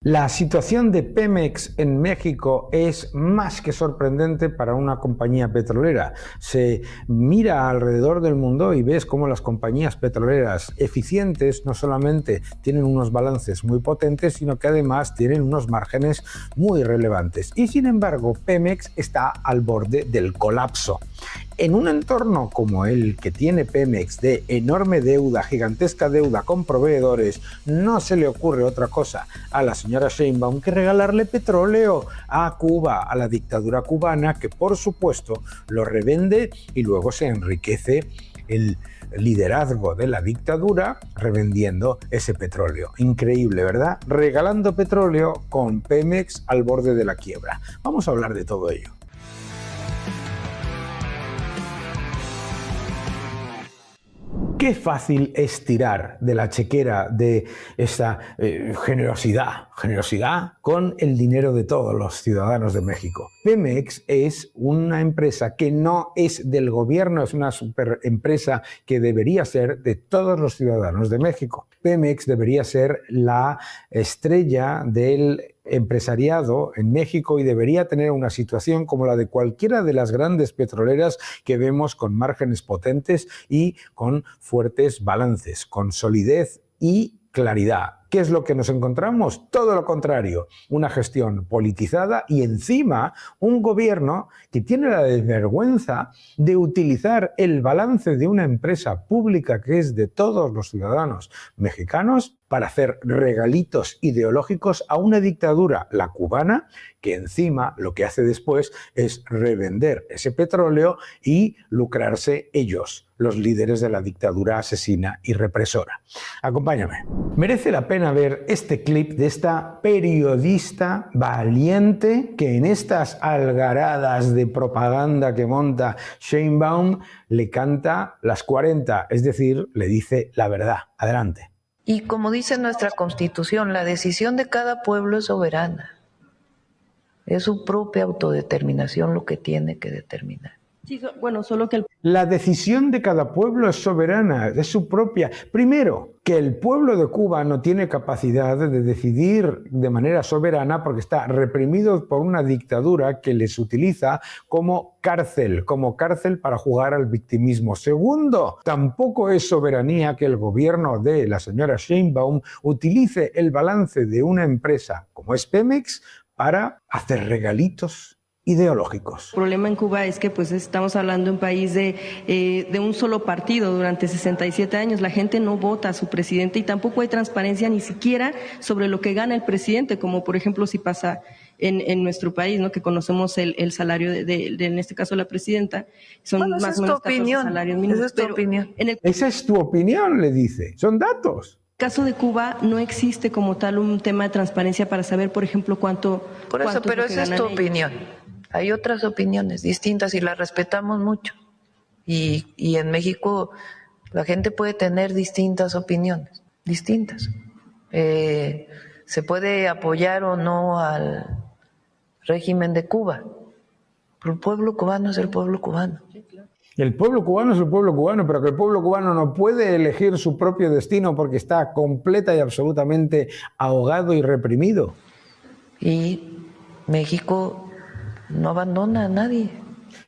La situación de Pemex en México es más que sorprendente para una compañía petrolera. Se mira alrededor del mundo y ves cómo las compañías petroleras eficientes no solamente tienen unos balances muy potentes, sino que además tienen unos márgenes muy relevantes. Y sin embargo, Pemex está al borde del colapso. En un entorno como el que tiene Pemex, de enorme deuda, gigantesca deuda con proveedores, no se le ocurre otra cosa a la señora Sheinbaum que regalarle petróleo a Cuba, a la dictadura cubana, que por supuesto lo revende y luego se enriquece el liderazgo de la dictadura revendiendo ese petróleo. Increíble, ¿verdad? Regalando petróleo con Pemex al borde de la quiebra. Vamos a hablar de todo ello. Qué fácil es tirar de la chequera de esta generosidad con el dinero de todos los ciudadanos de México. Pemex es una empresa que no es del gobierno, es una superempresa que debería ser de todos los ciudadanos de México. Pemex debería ser la estrella del empresariado en México y debería tener una situación como la de cualquiera de las grandes petroleras que vemos, con márgenes potentes y con fuertes balances, con solidez y claridad. ¿Qué es lo que nos encontramos? Todo lo contrario, una gestión politizada y encima un gobierno que tiene la desvergüenza de utilizar el balance de una empresa pública que es de todos los ciudadanos mexicanos para hacer regalitos ideológicos a una dictadura, la cubana, que encima lo que hace después es revender ese petróleo y lucrarse ellos, los líderes de la dictadura asesina y represora. Acompáñame. Merece la pena ver este clip de esta periodista valiente que en estas algaradas de propaganda que monta Sheinbaum le canta las 40, es decir, le dice la verdad. Adelante. Y como dice nuestra Constitución, la decisión de cada pueblo es soberana. Es su propia autodeterminación lo que tiene que determinar. Sí, bueno, solo que La decisión de cada pueblo es soberana, es su propia. Primero, que el pueblo de Cuba no tiene capacidad de decidir de manera soberana porque está reprimido por una dictadura que les utiliza como cárcel para jugar al victimismo. Segundo, tampoco es soberanía que el gobierno de la señora Sheinbaum utilice el balance de una empresa como es Pemex para hacer regalitos ideológicos. El problema en Cuba es que pues estamos hablando de un país de un solo partido durante 67 años. La gente no vota a su presidente y tampoco hay transparencia ni siquiera sobre lo que gana el presidente, como por ejemplo si pasa en nuestro país, ¿no? Que conocemos el salario de en este caso la presidenta. Son más o menos 14 salarios mínimos. Esa es tu opinión. Esa es tu opinión, le dice. Son datos. En el caso de Cuba no existe como tal un tema de transparencia para saber, por ejemplo, cuánto. Por eso, pero esa es tu opinión. Hay otras opiniones distintas y las respetamos mucho. Y en México la gente puede tener distintas opiniones, distintas. Se puede apoyar o no al régimen de Cuba, pero el pueblo cubano es el pueblo cubano. El pueblo cubano es el pueblo cubano, pero que el pueblo cubano no puede elegir su propio destino porque está completa y absolutamente ahogado y reprimido. Y México no abandona a nadie.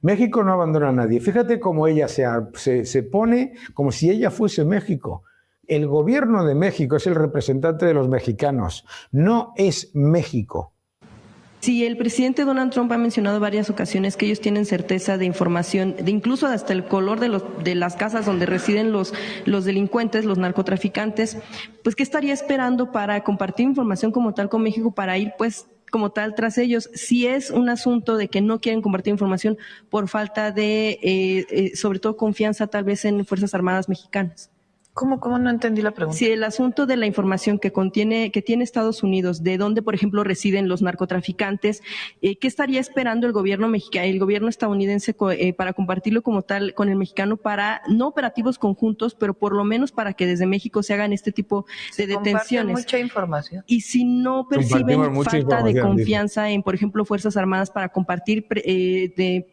México no abandona a nadie. Fíjate cómo ella se pone como si ella fuese México. El gobierno de México es el representante de los mexicanos, no es México. Sí, el presidente Donald Trump ha mencionado en varias ocasiones que ellos tienen certeza de información, de incluso hasta el color de las casas donde residen los delincuentes, los narcotraficantes. Pues, ¿qué estaría esperando para compartir información como tal con México, para ir pues como tal tras ellos? Si es un asunto de que no quieren compartir información por falta de, sobre todo, confianza tal vez en Fuerzas Armadas mexicanas. ¿Cómo no entendí la pregunta? Si el asunto de la información que tiene Estados Unidos, de dónde, por ejemplo, residen los narcotraficantes, ¿qué estaría esperando el gobierno mexicano, el gobierno estadounidense para compartirlo como tal con el mexicano, para no operativos conjuntos, pero por lo menos para que desde México se hagan este tipo de detenciones? Mucha información. Y si no perciben falta de confianza en, por ejemplo, Fuerzas Armadas para compartir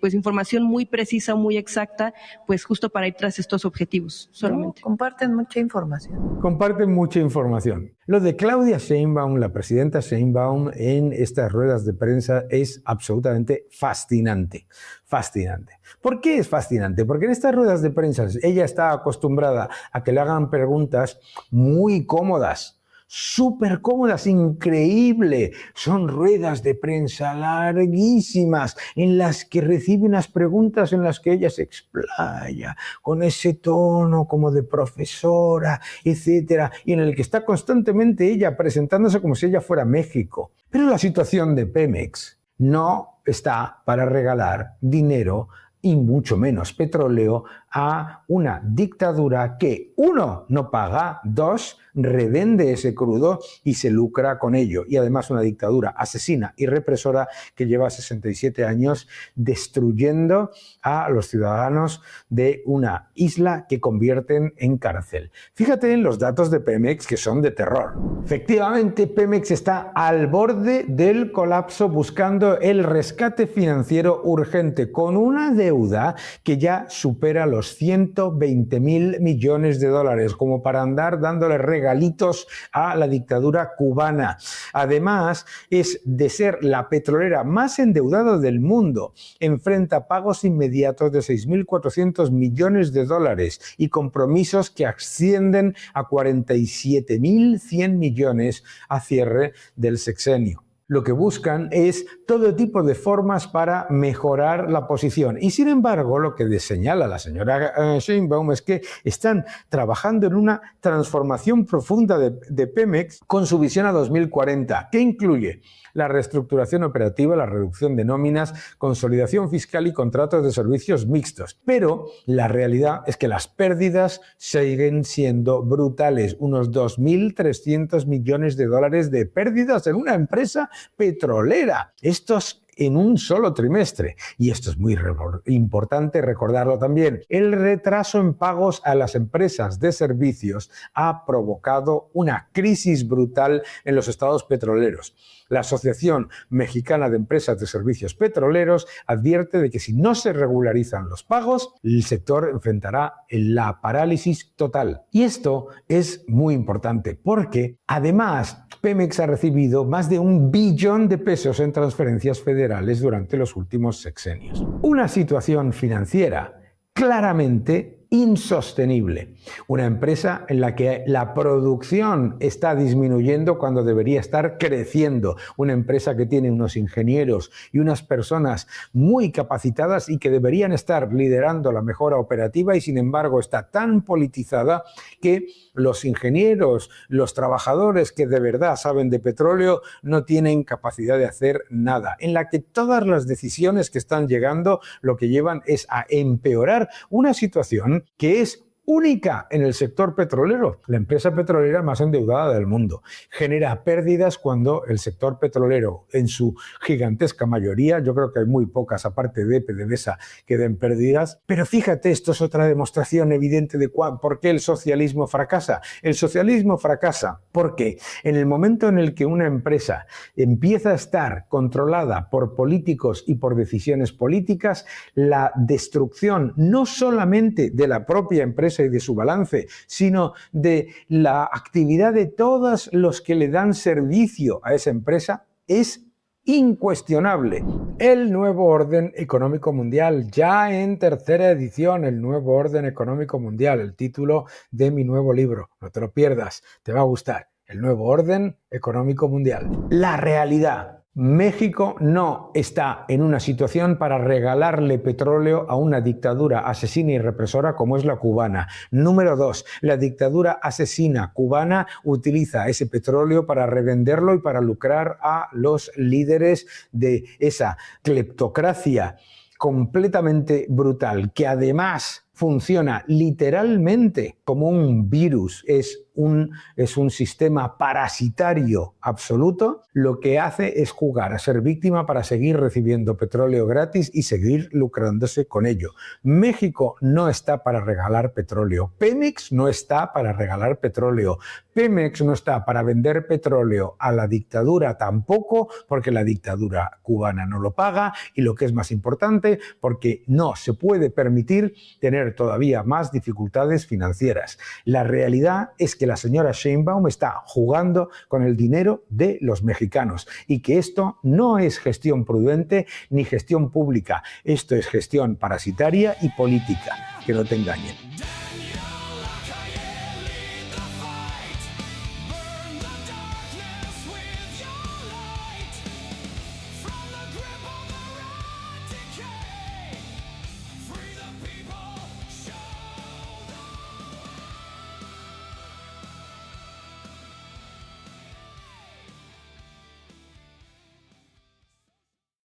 pues información muy precisa, muy exacta, pues justo para ir tras estos objetivos solamente. No, comparten mucha información. Comparten mucha información. Lo de Claudia Sheinbaum, la presidenta Sheinbaum, en estas ruedas de prensa es absolutamente fascinante. Fascinante. ¿Por qué es fascinante? Porque en estas ruedas de prensa ella está acostumbrada a que le hagan preguntas muy cómodas, súper cómodas, increíble. Son ruedas de prensa larguísimas en las que recibe unas preguntas en las que ella se explaya con ese tono como de profesora, etcétera, y en el que está constantemente ella presentándose como si ella fuera México. Pero la situación de Pemex no está para regalar dinero y mucho menos petróleo a una dictadura que, uno, no paga, dos, revende ese crudo y se lucra con ello. Y además una dictadura asesina y represora que lleva 67 años destruyendo a los ciudadanos de una isla que convierten en cárcel. Fíjate en los datos de Pemex, que son de terror. Efectivamente, Pemex está al borde del colapso buscando el rescate financiero urgente con una deuda que ya supera los 120.000 millones de dólares, como para andar dándole regalitos a la dictadura cubana. Además, es de ser la petrolera más endeudada del mundo. Enfrenta pagos inmediatos de 6.400 millones de dólares y compromisos que ascienden a 47.100 millones a cierre del sexenio. Lo que buscan es todo tipo de formas para mejorar la posición. Y sin embargo, lo que señala la señora Sheinbaum es que están trabajando en una transformación profunda de Pemex con su visión a 2040, que incluye la reestructuración operativa, la reducción de nóminas, consolidación fiscal y contratos de servicios mixtos. Pero la realidad es que las pérdidas siguen siendo brutales, unos 2.300 millones de dólares de pérdidas en una empresa petrolera. Estos en un solo trimestre. Y esto es muy importante recordarlo también. El retraso en pagos a las empresas de servicios ha provocado una crisis brutal en los estados petroleros. La Asociación Mexicana de Empresas de Servicios Petroleros advierte de que si no se regularizan los pagos, el sector enfrentará la parálisis total. Y esto es muy importante porque, además, Pemex ha recibido más de 1 billón de pesos en transferencias federales durante los últimos sexenios. Una situación financiera claramente insostenible. Una empresa en la que la producción está disminuyendo cuando debería estar creciendo. Una empresa que tiene unos ingenieros y unas personas muy capacitadas y que deberían estar liderando la mejora operativa y sin embargo está tan politizada que los ingenieros, los trabajadores que de verdad saben de petróleo no tienen capacidad de hacer nada. En la que todas las decisiones que están llegando lo que llevan es a empeorar una situación que es única en el sector petrolero, la empresa petrolera más endeudada del mundo. Genera pérdidas cuando el sector petrolero, en su gigantesca mayoría, yo creo que hay muy pocas, aparte de PDVSA, que den pérdidas. Pero fíjate, esto es otra demostración evidente de por qué el socialismo fracasa. El socialismo fracasa porque en el momento en el que una empresa empieza a estar controlada por políticos y por decisiones políticas, la destrucción no solamente de la propia empresa y de su balance, sino de la actividad de todos los que le dan servicio a esa empresa es incuestionable. El nuevo orden económico mundial, ya en tercera edición, el nuevo orden económico mundial, el título de mi nuevo libro. No te lo pierdas, te va a gustar. El nuevo orden económico mundial. La realidad. México no está en una situación para regalarle petróleo a una dictadura asesina y represora como es la cubana. Número 2, la dictadura asesina cubana utiliza ese petróleo para revenderlo y para lucrar a los líderes de esa cleptocracia completamente brutal, que además funciona literalmente como un virus, es un sistema parasitario absoluto. Lo que hace es jugar a ser víctima para seguir recibiendo petróleo gratis y seguir lucrándose con ello. México no está para regalar petróleo. Pemex no está para regalar petróleo. Pemex no está para vender petróleo a la dictadura tampoco, porque la dictadura cubana no lo paga y, lo que es más importante, porque no se puede permitir tener tener todavía más dificultades financieras. La realidad es que la señora Sheinbaum está jugando con el dinero de los mexicanos y que esto no es gestión prudente ni gestión pública. Esto es gestión parasitaria y política. Que no te engañen.